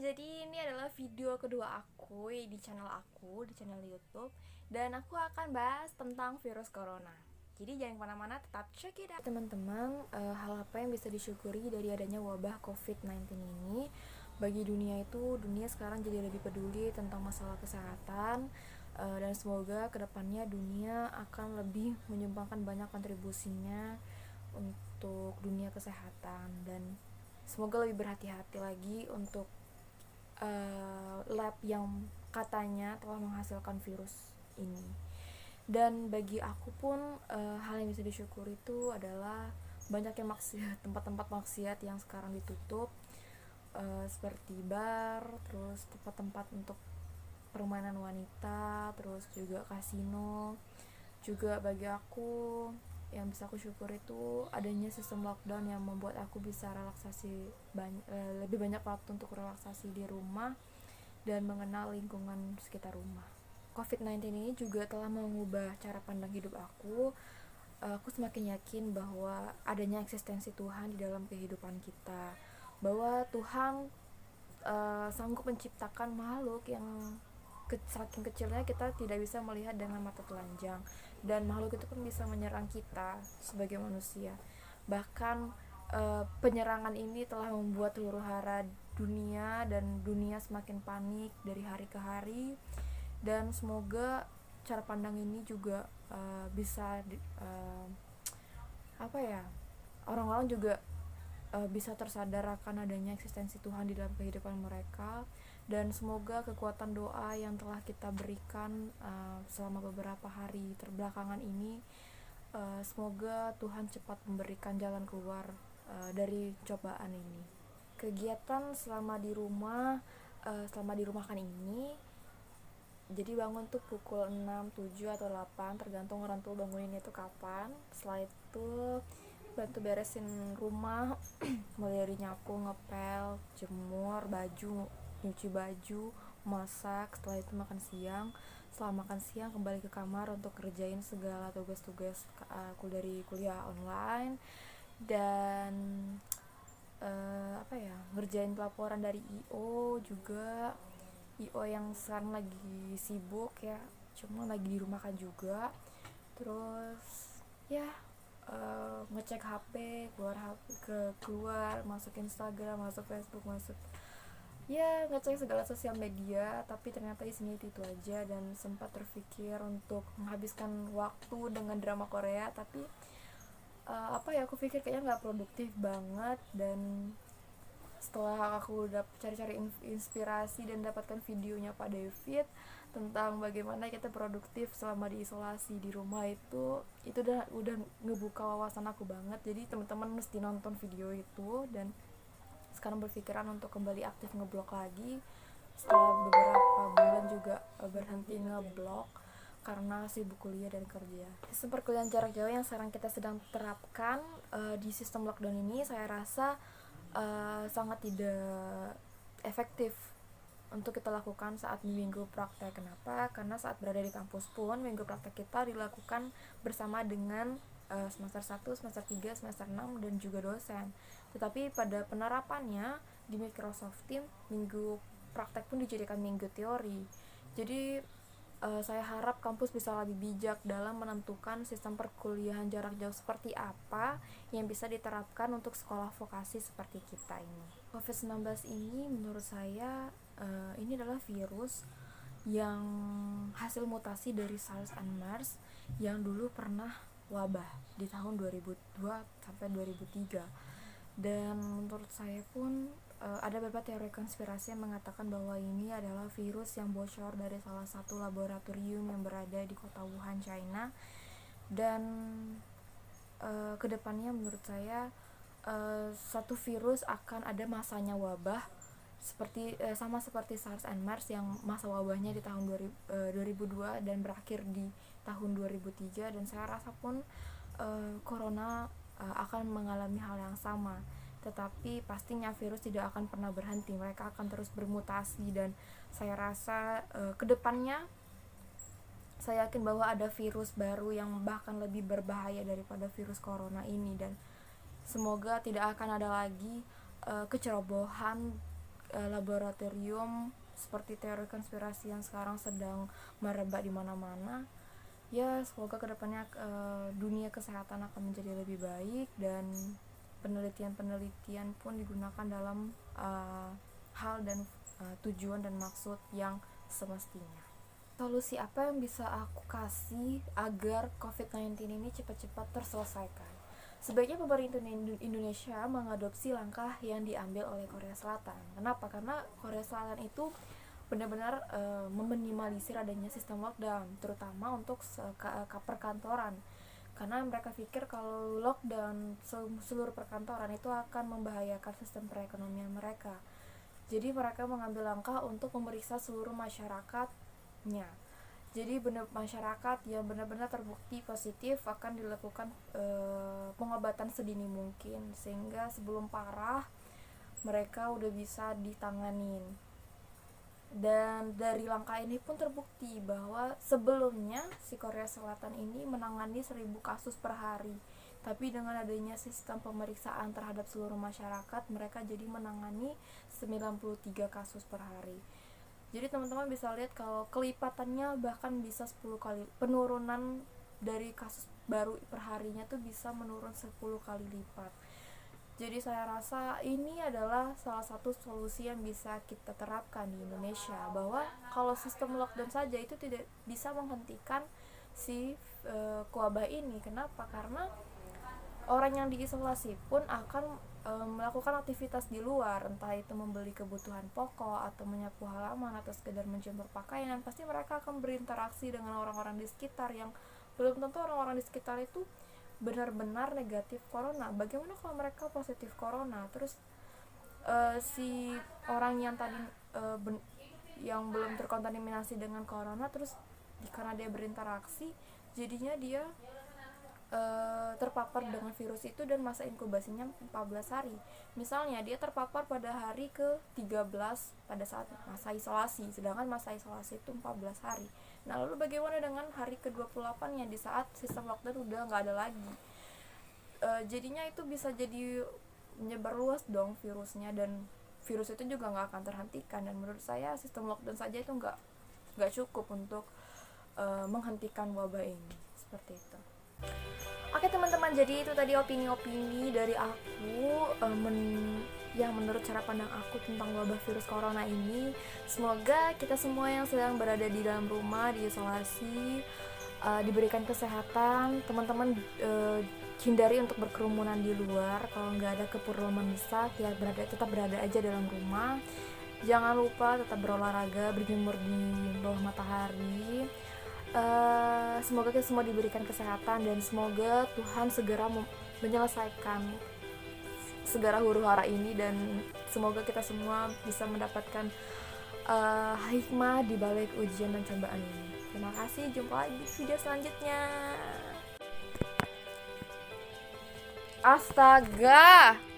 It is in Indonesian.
Jadi ini adalah video kedua aku di channel YouTube, dan aku akan bahas tentang virus corona. Jadi jangan kemana-mana, tetap check it out. Teman-teman, hal apa yang bisa disyukuri dari adanya wabah COVID-19 ini? Bagi dunia sekarang jadi lebih peduli tentang masalah kesehatan, dan semoga kedepannya dunia akan lebih menyumbangkan banyak kontribusinya untuk dunia kesehatan, dan semoga lebih berhati-hati lagi untuk lab yang katanya telah menghasilkan virus ini. Dan bagi aku pun hal yang bisa disyukuri itu adalah banyaknya tempat-tempat maksiat yang sekarang ditutup, seperti bar, terus tempat-tempat untuk permainan wanita, terus juga kasino. Juga bagi aku yang bisa aku syukur itu adanya sistem lockdown yang membuat aku bisa lebih banyak waktu untuk relaksasi di rumah dan mengenal lingkungan sekitar rumah. COVID-19 ini juga telah mengubah cara pandang hidup aku. Aku semakin yakin bahwa adanya eksistensi Tuhan di dalam kehidupan kita, bahwa Tuhan sanggup menciptakan makhluk yang saking kecilnya kita tidak bisa melihat dengan mata telanjang, dan makhluk itu pun bisa menyerang kita sebagai manusia. Bahkan penyerangan ini telah membuat huru hara dunia, dan dunia semakin panik dari hari ke hari. Dan semoga cara pandang ini juga bisa orang-orang juga bisa tersadar akan adanya eksistensi Tuhan di dalam kehidupan mereka. Dan semoga kekuatan doa yang telah kita berikan selama beberapa hari terbelakangan ini, semoga Tuhan cepat memberikan jalan keluar dari cobaan ini. Kegiatan selama di rumah kan ini, jadi bangun tuh pukul 6, 7, atau 8 tergantung orang tua bangunin itu kapan. Setelah itu bantu beresin rumah mulai dari nyapu, ngepel, jemur baju, nyuci baju, masak. Setelah itu makan siang. Setelah makan siang kembali ke kamar untuk kerjain segala tugas-tugas aku dari kuliah online, dan ngerjain pelaporan dari IO juga. IO yang sekarang lagi sibuk ya, cuma lagi di rumah kan juga. Terus ya, ngecek HP, keluar masuk Instagram, masuk Facebook, ngecek segala sosial media. Tapi ternyata isinya itu aja, dan sempat terpikir untuk menghabiskan waktu dengan drama Korea. Tapi aku pikir kayaknya nggak produktif banget. Dan setelah aku udah cari-cari inspirasi dan dapatkan videonya Pak David tentang bagaimana kita produktif selama diisolasi di rumah, itu udah ngebuka wawasan aku banget. Jadi teman-teman mesti nonton video itu. Dan sekarang berpikiran untuk kembali aktif ngeblog lagi setelah beberapa bulan juga berhenti ngeblog karena sibuk kuliah dan kerja. Sistem perkuliahan jarak jauh yang sekarang kita sedang terapkan di sistem lockdown ini, saya rasa sangat tidak efektif untuk kita lakukan saat minggu praktek. Kenapa? Karena saat berada di kampus pun minggu praktek kita dilakukan bersama dengan semester 1, semester 3, semester 6, dan juga dosen. Tetapi pada penerapannya di Microsoft Teams, minggu praktek pun dijadikan minggu teori. Jadi saya harap kampus bisa lebih bijak dalam menentukan sistem perkuliahan jarak jauh seperti apa yang bisa diterapkan untuk sekolah vokasi seperti kita ini. COVID-19 ini menurut saya ini adalah virus yang hasil mutasi dari SARS and MERS yang dulu pernah wabah di tahun 2002 sampai 2003. Dan menurut saya pun ada beberapa teori konspirasi yang mengatakan bahwa ini adalah virus yang bocor dari salah satu laboratorium yang berada di kota Wuhan, China. Dan kedepannya menurut saya satu virus akan ada masanya wabah sama seperti SARS and MERS yang masa wabahnya di tahun 2002 dan berakhir di tahun 2003. Dan saya rasa pun corona akan mengalami hal yang sama. Tetapi pastinya virus tidak akan pernah berhenti, mereka akan terus bermutasi. Dan saya rasa kedepannya saya yakin bahwa ada virus baru yang bahkan lebih berbahaya daripada virus corona ini. Dan semoga tidak akan ada lagi kecerobohan laboratorium seperti teori konspirasi yang sekarang sedang merebak di mana-mana. Ya, semoga kedepannya dunia kesehatan akan menjadi lebih baik dan penelitian-penelitian pun digunakan dalam hal dan tujuan dan maksud yang semestinya. Solusi apa yang bisa aku kasih agar COVID-19 ini cepat-cepat terselesaikan? Sebaiknya pemerintah Indonesia mengadopsi langkah yang diambil oleh Korea Selatan. Kenapa? Karena Korea Selatan itu benar-benar meminimalisir adanya sistem lockdown, terutama untuk perkantoran. Karena mereka pikir kalau lockdown seluruh perkantoran itu akan membahayakan sistem perekonomian mereka. Jadi mereka mengambil langkah untuk memeriksa seluruh masyarakatnya. Jadi masyarakat yang benar-benar terbukti positif akan dilakukan pengobatan sedini mungkin, sehingga sebelum parah mereka udah bisa ditanganin. Dan dari langkah ini pun terbukti bahwa sebelumnya si Korea Selatan ini menangani 1000 kasus per hari, tapi dengan adanya sistem pemeriksaan terhadap seluruh masyarakat, mereka jadi menangani 93 kasus per hari. Jadi teman-teman bisa lihat kalau kelipatannya bahkan bisa 10 kali, penurunan dari kasus baru per harinya tuh bisa menurun 10 kali lipat. Jadi saya rasa ini adalah salah satu solusi yang bisa kita terapkan di Indonesia, bahwa kalau sistem lockdown saja itu tidak bisa menghentikan si wabah ini. Kenapa? Karena orang yang diisolasi pun akan melakukan aktivitas di luar, entah itu membeli kebutuhan pokok atau menyapu halaman atau sekedar menjemur pakaian, dan pasti mereka akan berinteraksi dengan orang-orang di sekitar yang belum tentu orang-orang di sekitar itu benar-benar negatif corona. Bagaimana kalau mereka positif corona? Terus si orang yang tadi yang belum terkontaminasi dengan corona, terus karena dia berinteraksi, jadinya dia terpapar dengan virus itu, dan masa inkubasinya 14 hari. Misalnya dia terpapar pada hari ke-13 pada saat masa isolasi, sedangkan masa isolasi itu 14 hari. Nah, lalu bagaimana dengan hari ke-28 nya di saat sistem lockdown udah nggak ada lagi? Jadinya itu bisa jadi menyebar luas dong virusnya, dan virus itu juga nggak akan terhentikan. Dan menurut saya sistem lockdown saja itu nggak cukup untuk menghentikan wabah ini. Seperti itu. Oke teman-teman, jadi itu tadi opini-opini dari aku yang menurut cara pandang aku tentang wabah virus corona ini. Semoga kita semua yang sedang berada di dalam rumah, diisolasi, diberikan kesehatan. Teman-teman hindari untuk berkerumunan di luar. Kalau nggak ada keperluan mendesak, ya tetap berada aja dalam rumah. Jangan lupa tetap berolahraga, berjemur di bawah matahari. Semoga kita semua diberikan kesehatan, dan semoga Tuhan segera menyelesaikan segala huru-hara ini, dan semoga kita semua bisa mendapatkan hikmah di balik ujian dan cobaan ini. Terima kasih, jumpa lagi di video selanjutnya. Astaga.